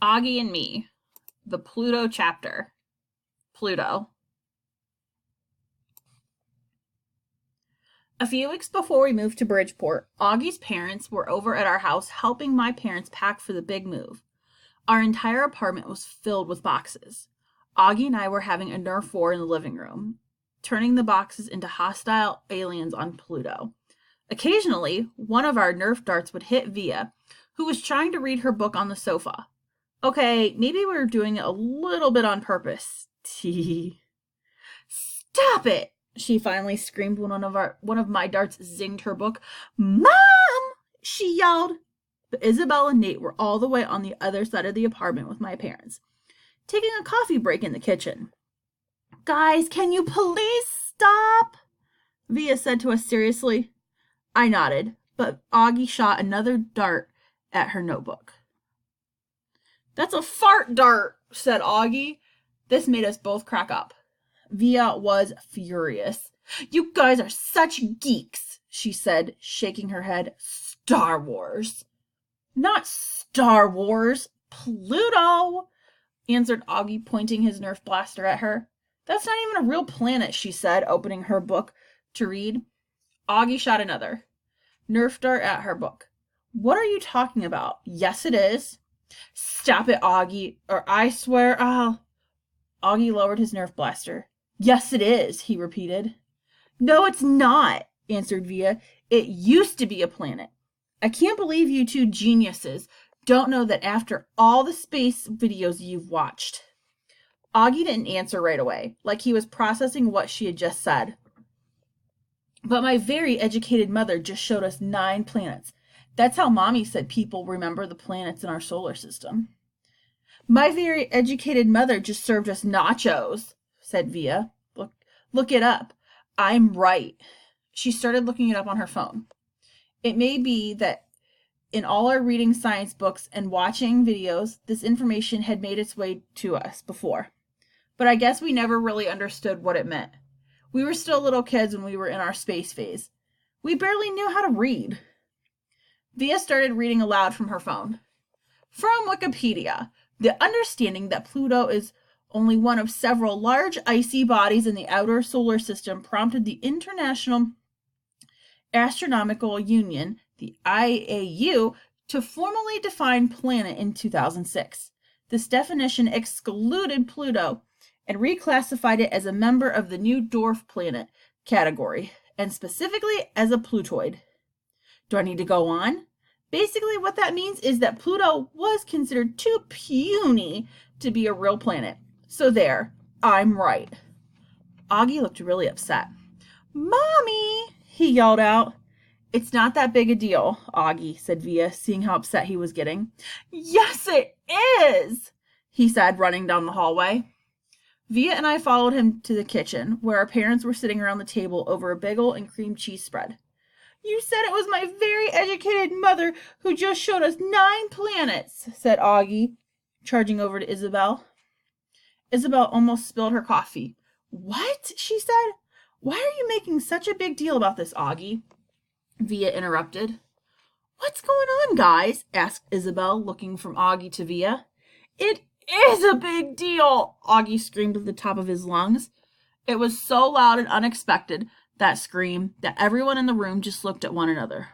Auggie and Me, the Pluto chapter. Pluto. A few weeks before we moved to Bridgeport, Augie's parents were over at our house helping my parents pack for the big move. Our entire apartment was filled with boxes. Auggie and I were having a Nerf war in the living room, turning the boxes into hostile aliens on Pluto. Occasionally, one of our Nerf darts would hit Via, who was trying to read her book on the sofa. Okay, maybe we were doing it a little bit on purpose. Stop it! She finally screamed when one of my darts zinged her book. Mom! She yelled. But Isabel and Nate were all the way on the other side of the apartment with my parents, taking a coffee break in the kitchen. Guys, can you please stop? Via said to us seriously. I nodded, but Auggie shot another dart at her notebook. That's a fart dart, said Auggie. This made us both crack up. Via was furious. You guys are such geeks, she said, shaking her head. Star Wars. Not Star Wars, Pluto, answered Auggie, pointing his Nerf blaster at her. That's not even a real planet, she said, opening her book to read. Auggie shot another Nerf dart at her book. What are you talking about? Yes, it is. Stop it, Auggie, or I swear I'll... Auggie lowered his Nerf blaster. Yes, it is, he repeated. No, it's not, answered Via. It used to be a planet. I can't believe you two geniuses don't know that after all the space videos you've watched. Auggie didn't answer right away, like he was processing what she had just said. But my very educated mother just showed us 9 planets. That's how Mommy said people remember the planets in our solar system. My very educated mother just served us nachos, said Via. Look it up. I'm right. She started looking it up on her phone. It may be that in all our reading science books and watching videos, this information had made its way to us before. But I guess we never really understood what it meant. We were still little kids when we were in our space phase. We barely knew how to read. Via started reading aloud from her phone. From Wikipedia, the understanding that Pluto is only one of several large icy bodies in the outer solar system prompted the International Astronomical Union, the IAU, to formally define planet in 2006. This definition excluded Pluto and reclassified it as a member of the new dwarf planet category, and specifically as a Plutoid. Do I need to go on? Basically, what that means is that Pluto was considered too puny to be a real planet. So there, I'm right. Auggie looked really upset. Mommy, he yelled out. It's not that big a deal, Auggie, said Via, seeing how upset he was getting. Yes, it is, he said, running down the hallway. Via and I followed him to the kitchen, where our parents were sitting around the table over a bagel and cream cheese spread. You said it was my very educated mother who just showed us 9 planets, said Auggie, charging over to Isabel. Isabel almost spilled her coffee. What? She said. Why are you making such a big deal about this, Auggie? Via interrupted. What's going on, guys? Asked Isabel, looking from Auggie to Via. It is a big deal, Auggie screamed at the top of his lungs. It was so loud and unexpected, that scream, that everyone in the room just looked at one another.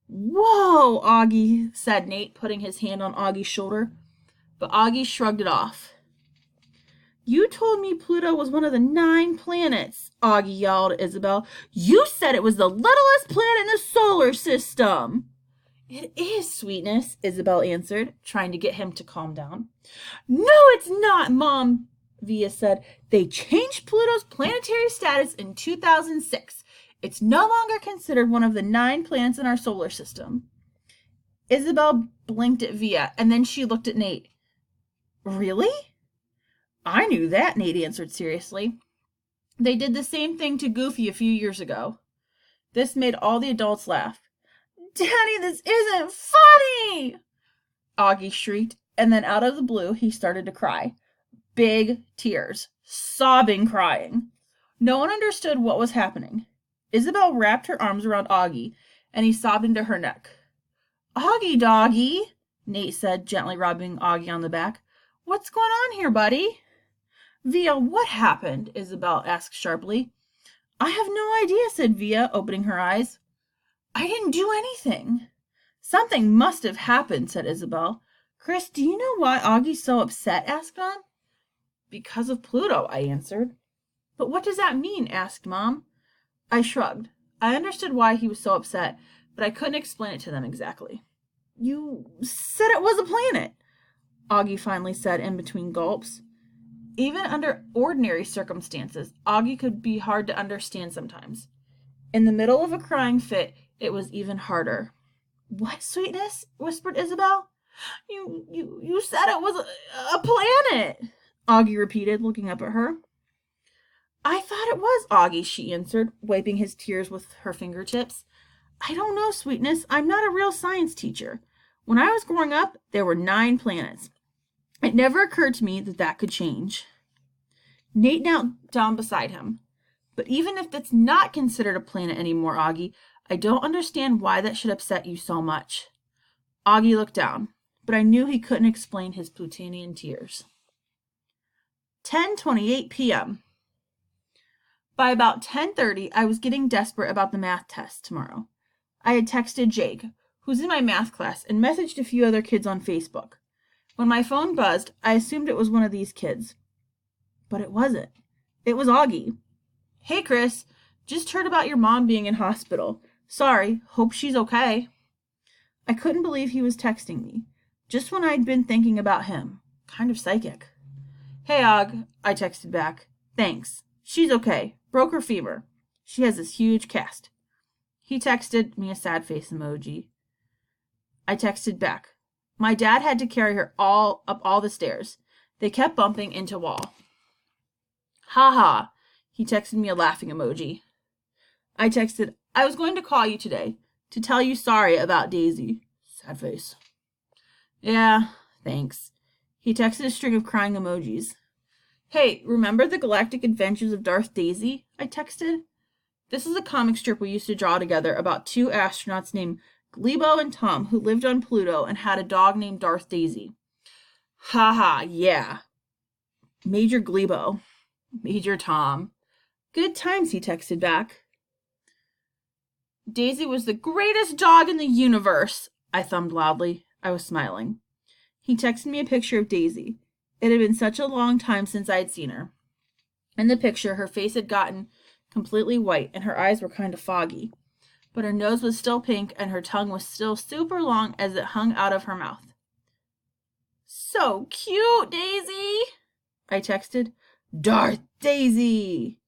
Whoa, Auggie, said Nate, putting his hand on Augie's shoulder. But Auggie shrugged it off. You told me Pluto was one of the 9 planets, Auggie yelled at Isabel. You said it was the littlest planet in the solar system. It is, sweetness, Isabel answered, trying to get him to calm down. No, it's not, Mom, Via said. They changed Pluto's planetary status in 2006. It's no longer considered one of the 9 planets in our solar system. Isabel blinked at Via, and then she looked at Nate. Really? I knew that, Nate answered seriously. They did the same thing to Goofy a few years ago. This made all the adults laugh. Daddy, this isn't funny! Auggie shrieked, and then out of the blue, he started to cry. Big tears, sobbing, crying. No one understood what was happening. Isabel wrapped her arms around Auggie, and he sobbed into her neck. Auggie, doggy, Nate said, gently rubbing Auggie on the back. What's going on here, buddy? Via, what happened? Isabel asked sharply. I have no idea, said Via, opening her eyes. I didn't do anything. Something must have happened, said Isabel. Chris, do you know why Augie's so upset? Asked Mom. Because of Pluto, I answered. But what does that mean? Asked Mom. I shrugged. I understood why he was so upset, but I couldn't explain it to them exactly. You said it was a planet, Auggie finally said in between gulps. Even under ordinary circumstances, Auggie could be hard to understand sometimes. In the middle of a crying fit, it was even harder. What, sweetness? Whispered Isabel. You said it was a planet, Auggie repeated, looking up at her. I thought it was, Auggie, she answered, wiping his tears with her fingertips. I don't know, sweetness. I'm not a real science teacher. When I was growing up, there were 9 planets. It never occurred to me that that could change. Nate knelt down beside him. But even if that's not considered a planet anymore, Auggie, I don't understand why that should upset you so much. Auggie looked down, but I knew he couldn't explain his Plutonian tears. 10:28 p.m. By about 10:30, I was getting desperate about the math test tomorrow. I had texted Jake, who's in my math class, and messaged a few other kids on Facebook. When my phone buzzed, I assumed it was one of these kids. But it wasn't. It was Auggie. Hey, Chris, just heard about your mom being in hospital. Sorry, hope she's okay. I couldn't believe he was texting me, just when I'd been thinking about him. Kind of psychic. Hey, Aug, I texted back. Thanks. She's okay. Broke her femur. She has this huge cast. He texted me a sad face emoji. I texted back. My dad had to carry her up all the stairs. They kept bumping into wall. Ha ha. He texted me a laughing emoji. I texted, I was going to call you today to tell you sorry about Daisy. Sad face. Yeah, thanks. He texted a string of crying emojis. Hey, remember the Galactic Adventures of Darth Daisy? I texted. This is a comic strip we used to draw together about 2 astronauts named Glebo and Tom who lived on Pluto and had a dog named Darth Daisy. Haha, yeah. Major Glebo. Major Tom. Good times, he texted back. Daisy was the greatest dog in the universe, I thumbed loudly. I was smiling. He texted me a picture of Daisy. It had been such a long time since I had seen her. In the picture, her face had gotten completely white and her eyes were kind of foggy. But her nose was still pink and her tongue was still super long as it hung out of her mouth. So cute, Daisy, I texted. Darth Daisy.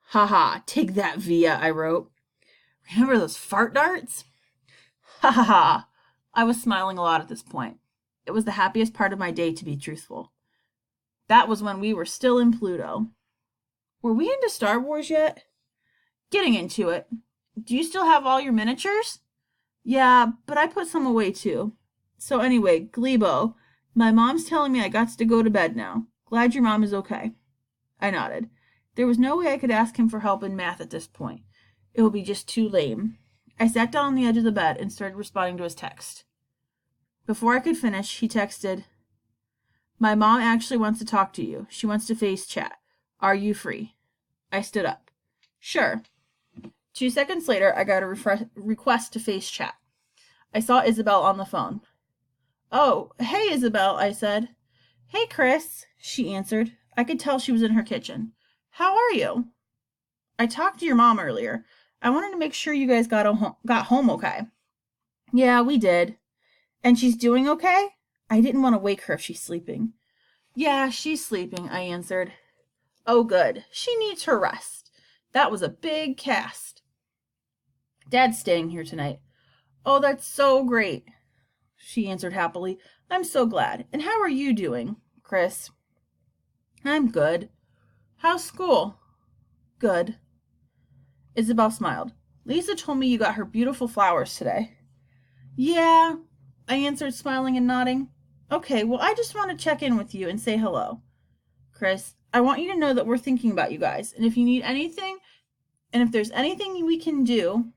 Haha, take that, Via, I wrote. Remember those fart darts? Ha ha ha. I was smiling a lot at this point. It was the happiest part of my day, to be truthful. That was when we were still in Pluto. Were we into Star Wars yet? Getting into it. Do you still have all your miniatures? Yeah, but I put some away too. So anyway, Glebo, my mom's telling me I got to go to bed now. Glad your mom is okay. I nodded. There was no way I could ask him for help in math at this point. It would be just too lame. I sat down on the edge of the bed and started responding to his text. Before I could finish, he texted, My mom actually wants to talk to you. She wants to face chat. Are you free? I stood up. Sure. 2 seconds later, I got a request to face chat. I saw Isabel on the phone. Oh, hey, Isabel, I said. Hey, Chris, she answered. I could tell she was in her kitchen. How are you? I talked to your mom earlier. I wanted to make sure you guys got home okay. Yeah, we did. And she's doing okay? I didn't want to wake her if she's sleeping. Yeah, she's sleeping, I answered. Oh, good. She needs her rest. That was a big cast. Dad's staying here tonight. Oh, that's so great, she answered happily. I'm so glad. And how are you doing, Chris? I'm good. How's school? Good. Isabel smiled. Lisa told me you got her beautiful flowers today. Yeah, I answered, smiling and nodding. Okay, well, I just want to check in with you and say hello. Chris, I want you to know that we're thinking about you guys, and if you need anything, and if there's anything we can do...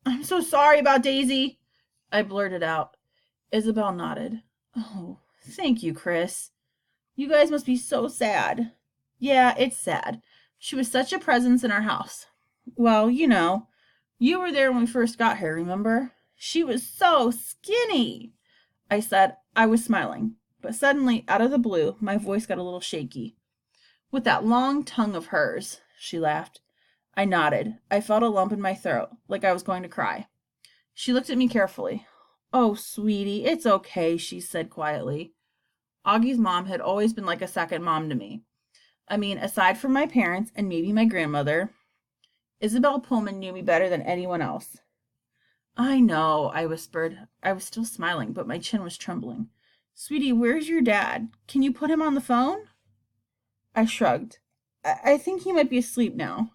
I'm so sorry about Daisy, I blurted out. Isabel nodded. Oh, thank you, Chris. You guys must be so sad. Yeah, it's sad. She was such a presence in our house. Well, you were there when we first got here, remember? She was so skinny. I said. I was smiling. But suddenly, out of the blue, my voice got a little shaky. With that long tongue of hers, she laughed. I nodded. I felt a lump in my throat, like I was going to cry. She looked at me carefully. Oh, sweetie, it's okay, she said quietly. Augie's mom had always been like a second mom to me. I mean, aside from my parents and maybe my grandmother, Isabel Pullman knew me better than anyone else. I know, I whispered. I was still smiling, but my chin was trembling. Sweetie, where's your dad? Can you put him on the phone? I shrugged. I think he might be asleep now.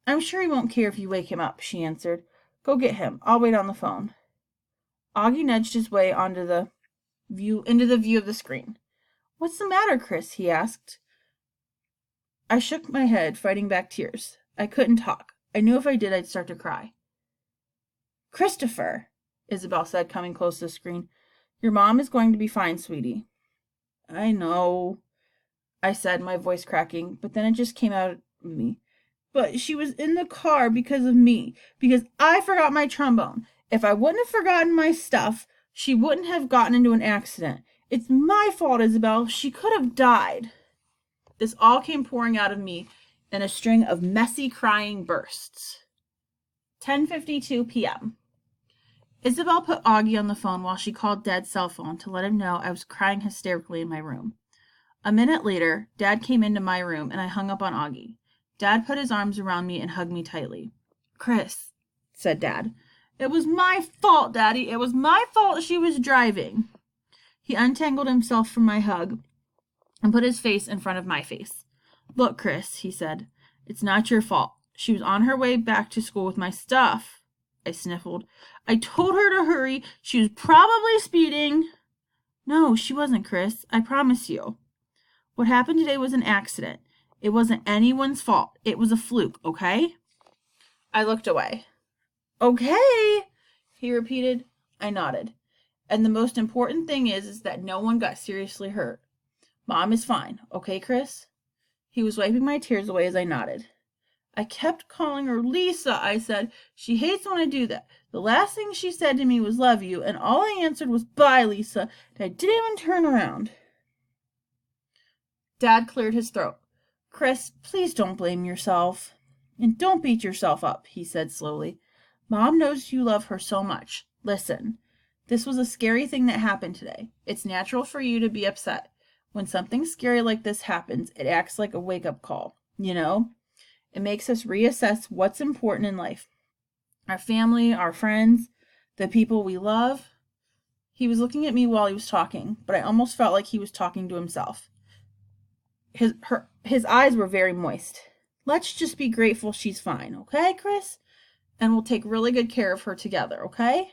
I'm sure he won't care if you wake him up, she answered. Go get him. I'll wait on the phone. Auggie nudged his way into the view of the screen. What's the matter, Chris? He asked. I shook my head, fighting back tears. I couldn't talk. I knew if I did, I'd start to cry. Christopher, Isabel said, coming close to the screen. Your mom is going to be fine, sweetie. I know, I said, my voice cracking, but then it just came out of me. But she was in the car because of me, because I forgot my trombone. If I wouldn't have forgotten my stuff, she wouldn't have gotten into an accident. It's my fault, Isabel. She could have died. This all came pouring out of me in a string of messy crying bursts. 10:52 p.m. Isabel put Auggie on the phone while she called Dad's cell phone to let him know I was crying hysterically in my room. A minute later, Dad came into my room and I hung up on Auggie. Dad put his arms around me and hugged me tightly. Chris, said Dad. It was my fault, Daddy. It was my fault she was driving. He untangled himself from my hug and put his face in front of my face. Look, Chris, he said. It's not your fault. She was on her way back to school with my stuff. I sniffled. I told her to hurry. She was probably speeding. No, she wasn't, Chris. I promise you. What happened today was an accident. It wasn't anyone's fault. It was a fluke, okay? I looked away. Okay, he repeated. I nodded. And the most important thing is that no one got seriously hurt. Mom is fine, okay, Chris? He was wiping my tears away as I nodded. I kept calling her Lisa, I said. She hates when I do that. The last thing she said to me was love you, and all I answered was bye, Lisa, and I didn't even turn around. Dad cleared his throat. Chris, please don't blame yourself. And don't beat yourself up, he said slowly. Mom knows you love her so much. Listen, this was a scary thing that happened today. It's natural for you to be upset. When something scary like this happens, it acts like a wake-up call, It makes us reassess what's important in life. Our family, our friends, the people we love. He was looking at me while he was talking, but I almost felt like he was talking to himself. His eyes were very moist. Let's just be grateful she's fine, okay, Chris? And we'll take really good care of her together, okay?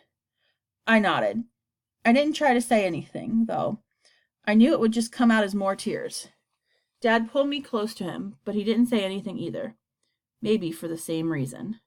I nodded. I didn't try to say anything, though. I knew it would just come out as more tears. Dad pulled me close to him, but he didn't say anything either. Maybe for the same reason.